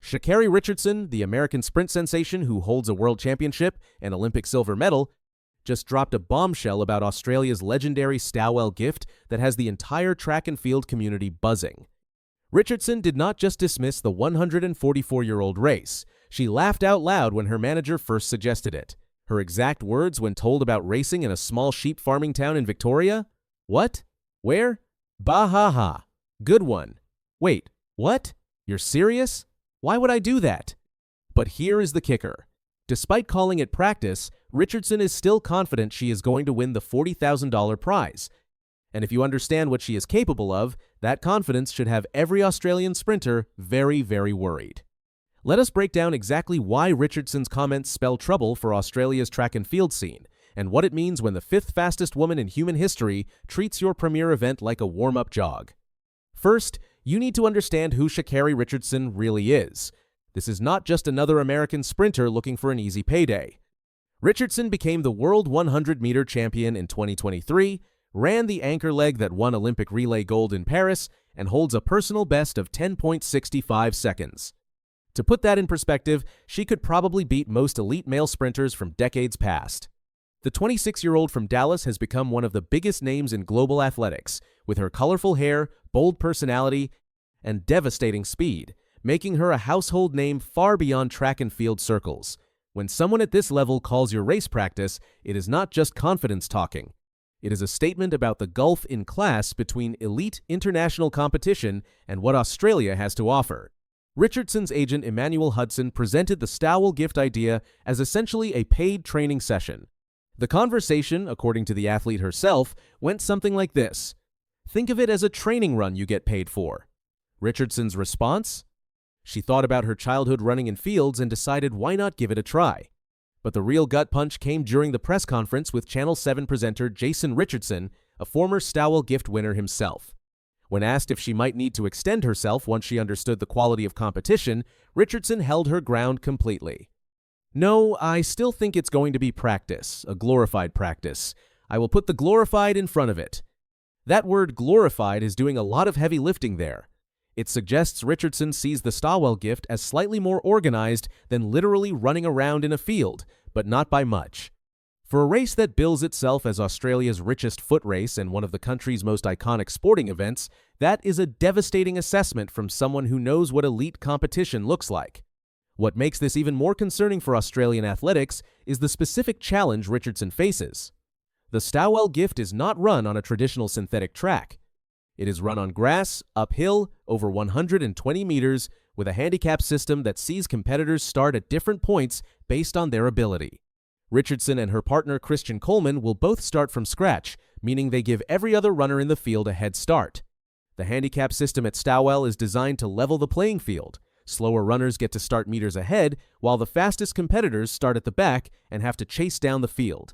Sha'Carri Richardson, the American sprint sensation who holds a world championship and Olympic silver medal, just dropped a bombshell about Australia's legendary Stawell Gift that has the entire track and field community buzzing. Richardson did not just dismiss the 144-year-old race. She laughed out loud when her manager first suggested it. Her exact words when told about racing in a small sheep farming town in Victoria? What? Where? Bah ha ha. Good one. Wait, what? You're serious? Why would I do that? But here is the kicker. Despite calling it practice, Richardson is still confident she is going to win the $40,000 prize. And if you understand what she is capable of, that confidence should have every Australian sprinter very, very worried. Let us break down exactly why Richardson's comments spell trouble for Australia's track and field scene, and what it means when the fifth fastest woman in human history treats your premier event like a warm-up jog. First, you need to understand who Sha'Carri Richardson really is. This is not just another American sprinter looking for an easy payday. Richardson became the world 100-meter champion in 2023, ran the anchor leg that won Olympic relay gold in Paris, and holds a personal best of 10.65 seconds. To put that in perspective, she could probably beat most elite male sprinters from decades past. The 26-year-old from Dallas has become one of the biggest names in global athletics, with her colorful hair, bold personality, and devastating speed, making her a household name far beyond track and field circles. When someone at this level calls your race practice, it is not just confidence talking. It is a statement about the gulf in class between elite international competition and what Australia has to offer. Richardson's agent Emmanuel Hudson presented the Stawell Gift idea as essentially a paid training session. The conversation, according to the athlete herself, went something like this. Think of it as a training run you get paid for. Richardson's response? She thought about her childhood running in fields and decided why not give it a try. But the real gut punch came during the press conference with Channel 7 presenter Jason Richardson, a former Stawell Gift winner himself. When asked if she might need to extend herself once she understood the quality of competition, Richardson held her ground completely. No, I still think it's going to be practice, a glorified practice. I will put the glorified in front of it. That word glorified is doing a lot of heavy lifting there. It suggests Richardson sees the Stawell Gift as slightly more organized than literally running around in a field, but not by much. For a race that bills itself as Australia's richest foot race and one of the country's most iconic sporting events, that is a devastating assessment from someone who knows what elite competition looks like. What makes this even more concerning for Australian athletics is the specific challenge Richardson faces. The Stawell Gift is not run on a traditional synthetic track. It is run on grass, uphill, over 120 meters, with a handicap system that sees competitors start at different points based on their ability. Richardson and her partner Christian Coleman will both start from scratch, meaning they give every other runner in the field a head start. The handicap system at Stawell is designed to level the playing field. Slower runners get to start meters ahead, while the fastest competitors start at the back and have to chase down the field.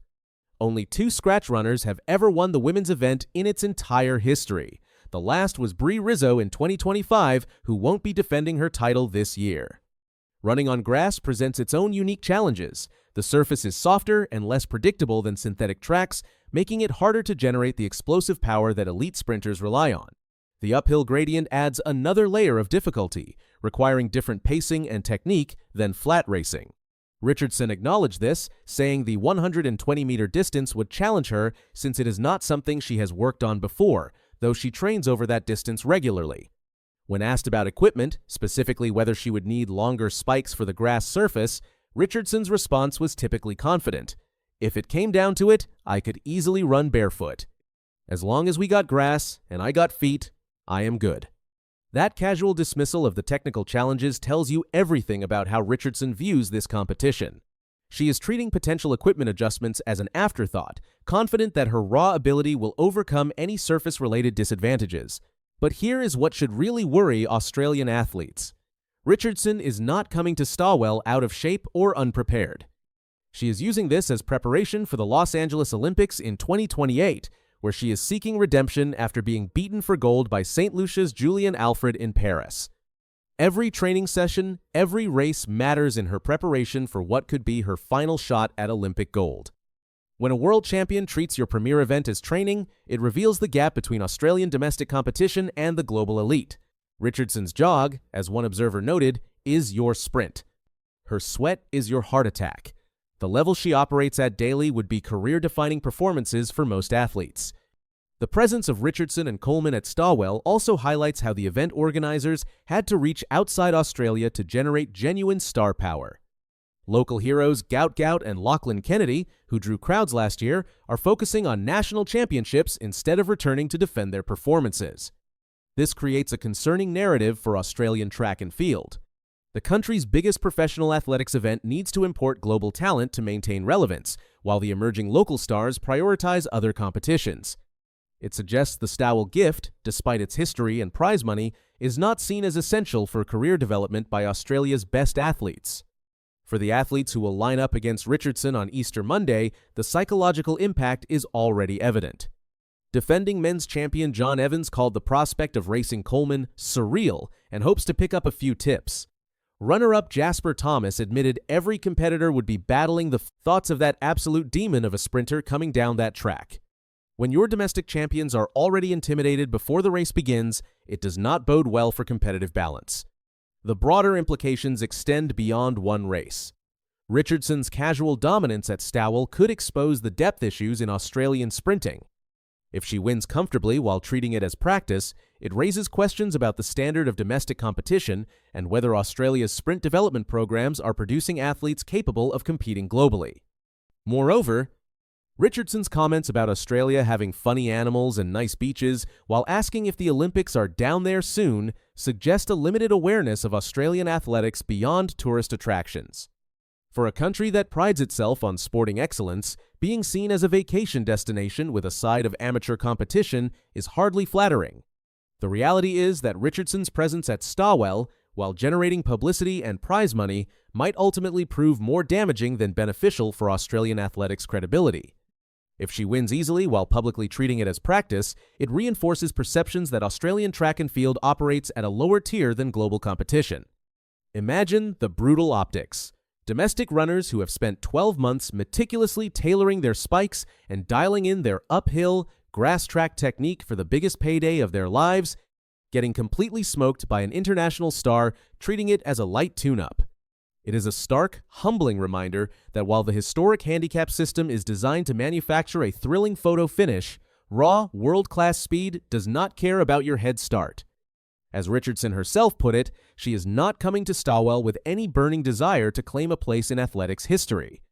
Only 2 scratch runners have ever won the women's event in its entire history. The last was Brie Rizzo in 2025, who won't be defending her title this year. Running on grass presents its own unique challenges. The surface is softer and less predictable than synthetic tracks, making it harder to generate the explosive power that elite sprinters rely on. The uphill gradient adds another layer of difficulty, requiring different pacing and technique than flat racing. Richardson acknowledged this, saying the 120-meter distance would challenge her since it is not something she has worked on before, though she trains over that distance regularly. When asked about equipment, specifically whether she would need longer spikes for the grass surface, Richardson's response was typically confident. If it came down to it, I could easily run barefoot. As long as we got grass and I got feet, I am good. That casual dismissal of the technical challenges tells you everything about how Richardson views this competition. She is treating potential equipment adjustments as an afterthought, confident that her raw ability will overcome any surface-related disadvantages. But here is what should really worry Australian athletes. Richardson is not coming to Stawell out of shape or unprepared. She is using this as preparation for the Los Angeles Olympics in 2028, where she is seeking redemption after being beaten for gold by St. Lucia's Julian Alfred in Paris. Every training session, every race matters in her preparation for what could be her final shot at Olympic gold. When a world champion treats your premier event as training, it reveals the gap between Australian domestic competition and the global elite. Richardson's jog, as one observer noted, is your sprint. Her sweat is your heart attack. The level she operates at daily would be career-defining performances for most athletes. The presence of Richardson and Coleman at Stawell also highlights how the event organizers had to reach outside Australia to generate genuine star power. Local heroes Gout and Lachlan Kennedy, who drew crowds last year, are focusing on national championships instead of returning to defend their performances. This creates a concerning narrative for Australian track and field. The country's biggest professional athletics event needs to import global talent to maintain relevance, while the emerging local stars prioritize other competitions. It suggests the Stawell Gift, despite its history and prize money, is not seen as essential for career development by Australia's best athletes. For the athletes who will line up against Richardson on Easter Monday, the psychological impact is already evident. Defending men's champion John Evans called the prospect of racing Coleman surreal and hopes to pick up a few tips. Runner-up Jasper Thomas admitted every competitor would be battling the thoughts of that absolute demon of a sprinter coming down that track. When your domestic champions are already intimidated before the race begins, it does not bode well for competitive balance. The broader implications extend beyond one race. Richardson's casual dominance at Stawell could expose the depth issues in Australian sprinting. If she wins comfortably while treating it as practice, it raises questions about the standard of domestic competition and whether Australia's sprint development programs are producing athletes capable of competing globally. Moreover, Richardson's comments about Australia having funny animals and nice beaches while asking if the Olympics are down there soon suggest a limited awareness of Australian athletics beyond tourist attractions. For a country that prides itself on sporting excellence, being seen as a vacation destination with a side of amateur competition is hardly flattering. The reality is that Richardson's presence at Stawell, while generating publicity and prize money, might ultimately prove more damaging than beneficial for Australian athletics' credibility. If she wins easily while publicly treating it as practice, it reinforces perceptions that Australian track and field operates at a lower tier than global competition. Imagine the brutal optics. Domestic runners who have spent 12 months meticulously tailoring their spikes and dialing in their uphill, grass track technique for the biggest payday of their lives, getting completely smoked by an international star treating it as a light tune-up. It is a stark, humbling reminder that while the historic handicap system is designed to manufacture a thrilling photo finish, raw, world-class speed does not care about your head start. As Richardson herself put it, she is not coming to Stawell with any burning desire to claim a place in athletics history.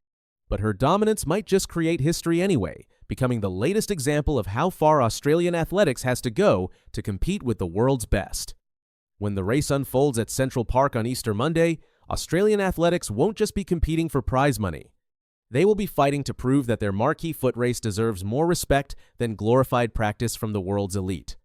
But her dominance might just create history anyway, becoming the latest example of how far Australian athletics has to go to compete with the world's best. When the race unfolds at Central Park on Easter Monday, Australian athletics won't just be competing for prize money. They will be fighting to prove that their marquee foot race deserves more respect than glorified practice from the world's elite.